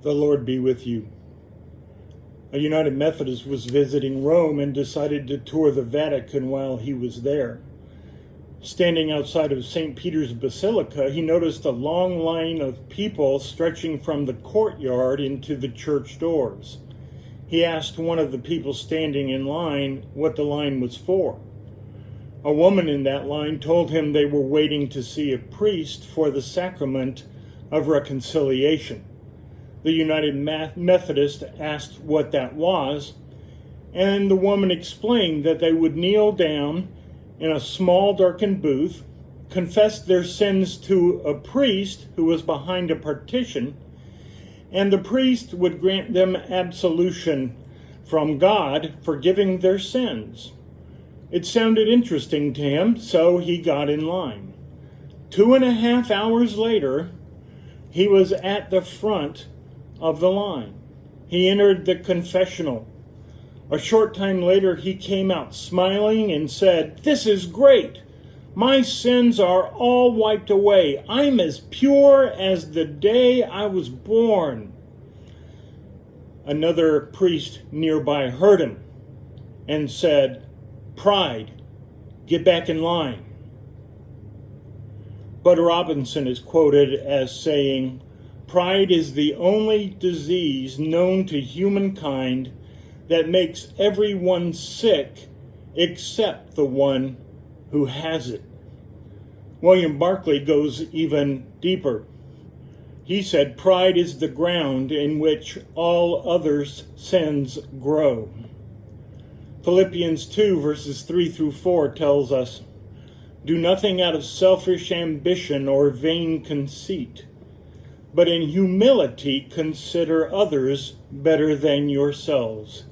The Lord be with you. A United Methodist was visiting Rome and decided to tour the Vatican while he was there. Standing outside of St. Peter's Basilica, he noticed a long line of people stretching from the courtyard into the church doors. He asked one of the people standing in line what the line was for. A woman in that line told him they were waiting to see a priest for the sacrament of reconciliation. The United Methodist asked what that was, and the woman explained that they would kneel down in a small darkened booth, confess their sins to a priest who was behind a partition, and the priest would grant them absolution from God, forgiving their sins. It sounded interesting to him, so he got in line. 2.5 hours later, he was at the front of the line. He entered the confessional. A short time later, he came out smiling and said, "This is great. My sins are all wiped away. I'm as pure as the day I was born." Another priest nearby heard him and said, "Pride, get back in line." Bud Robinson is quoted as saying, "Pride is the only disease known to humankind that makes everyone sick except the one who has it." William Barclay goes even deeper. He said, "Pride is the ground in which all others' sins grow." Philippians 2 verses 3 through 4 tells us, "Do nothing out of selfish ambition or vain conceit, but in humility consider others better than yourselves.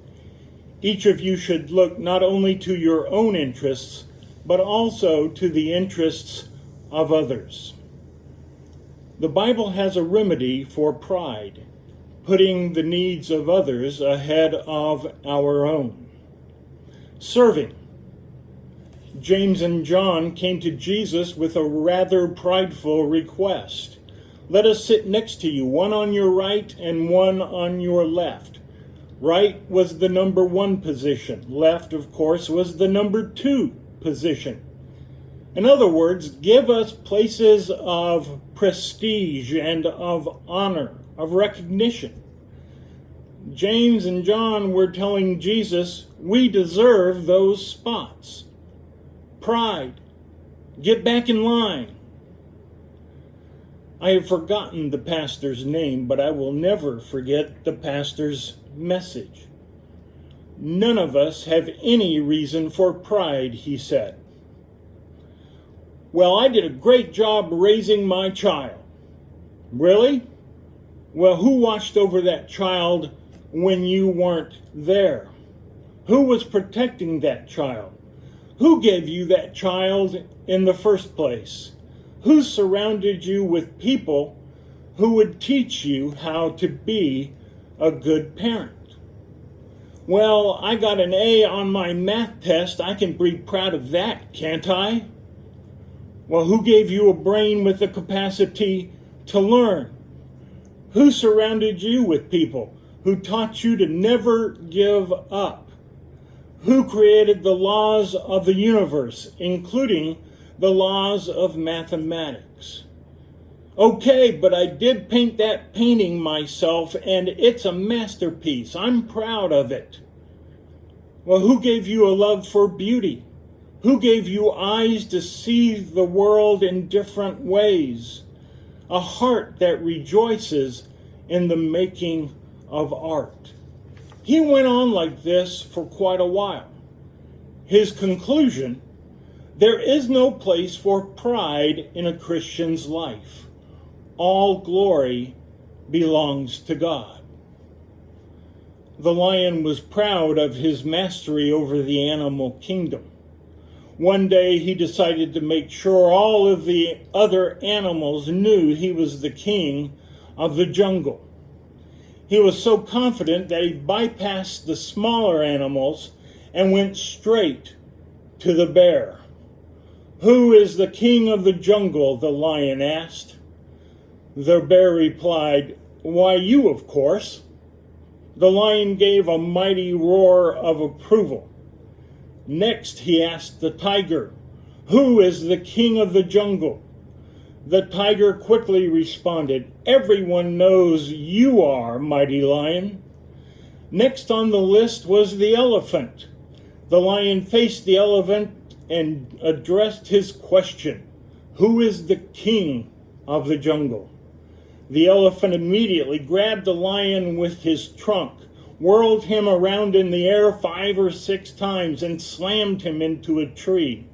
Each of you should look not only to your own interests, but also to the interests of others." The Bible has a remedy for pride, putting the needs of others ahead of our own. Serving. James and John came to Jesus with a rather prideful request. "Let us sit next to you, one on your right and one on your left." Right was the number 1 position. Left, of course, was the number 2 position. In other words, give us places of prestige and of honor, of recognition. James and John were telling Jesus, we deserve those spots. Pride, get back in line. I have forgotten the pastor's name, but I will never forget the pastor's message. "None of us have any reason for pride," he said. "Well, I did a great job raising my child." "Really? Well, who watched over that child when you weren't there? Who was protecting that child? Who gave you that child in the first place? Who surrounded you with people who would teach you how to be a good parent?" "Well, I got an A on my math test. I can be proud of that, can't I?" "Well, who gave you a brain with the capacity to learn? Who surrounded you with people who taught you to never give up? Who created the laws of the universe, including the laws of mathematics?" "Okay, but I did paint that painting myself, and it's a masterpiece. I'm proud of it." "Well, who gave you a love for beauty? Who gave you eyes to see the world in different ways? A heart that rejoices in the making of art?" He went on like this for quite a while. His conclusion: there is no place for pride in a Christian's life. All glory belongs to God. The lion was proud of his mastery over the animal kingdom. One day he decided to make sure all of the other animals knew he was the king of the jungle. He was so confident that he bypassed the smaller animals and went straight to the bear. "Who is the king of the jungle?" the lion asked. The bear replied, Why, you, of course. The lion gave a mighty roar of approval. Next, he asked the tiger, "Who is the king of the jungle?" The tiger quickly responded, "Everyone knows you are, mighty lion." Next on the list was the elephant. The lion faced the elephant and addressed his question, "Who is the king of the jungle?" The elephant immediately grabbed the lion with his trunk, whirled him around in the air 5 or 6 times, and slammed him into a tree.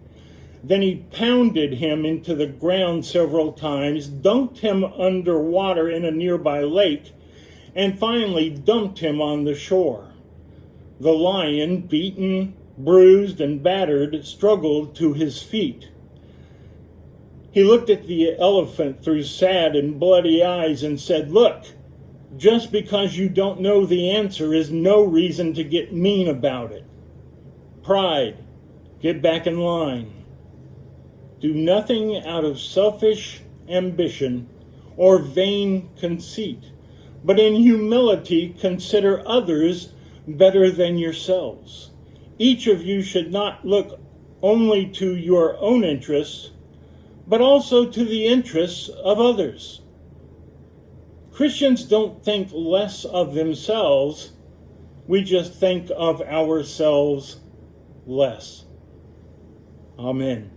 Then he pounded him into the ground several times, dunked him underwater in a nearby lake, and finally dumped him on the shore. The lion, beaten, bruised, and battered, struggled to his feet. He looked at the elephant through sad and bloody eyes and said, "Look, just because you don't know the answer is no reason to get mean about it. Pride, get back in line. Do nothing out of selfish ambition or vain conceit, but in humility consider others better than yourselves. Each of you should not look only to your own interests, but also to the interests of others." Christians don't think less of themselves. We just think of ourselves less. Amen.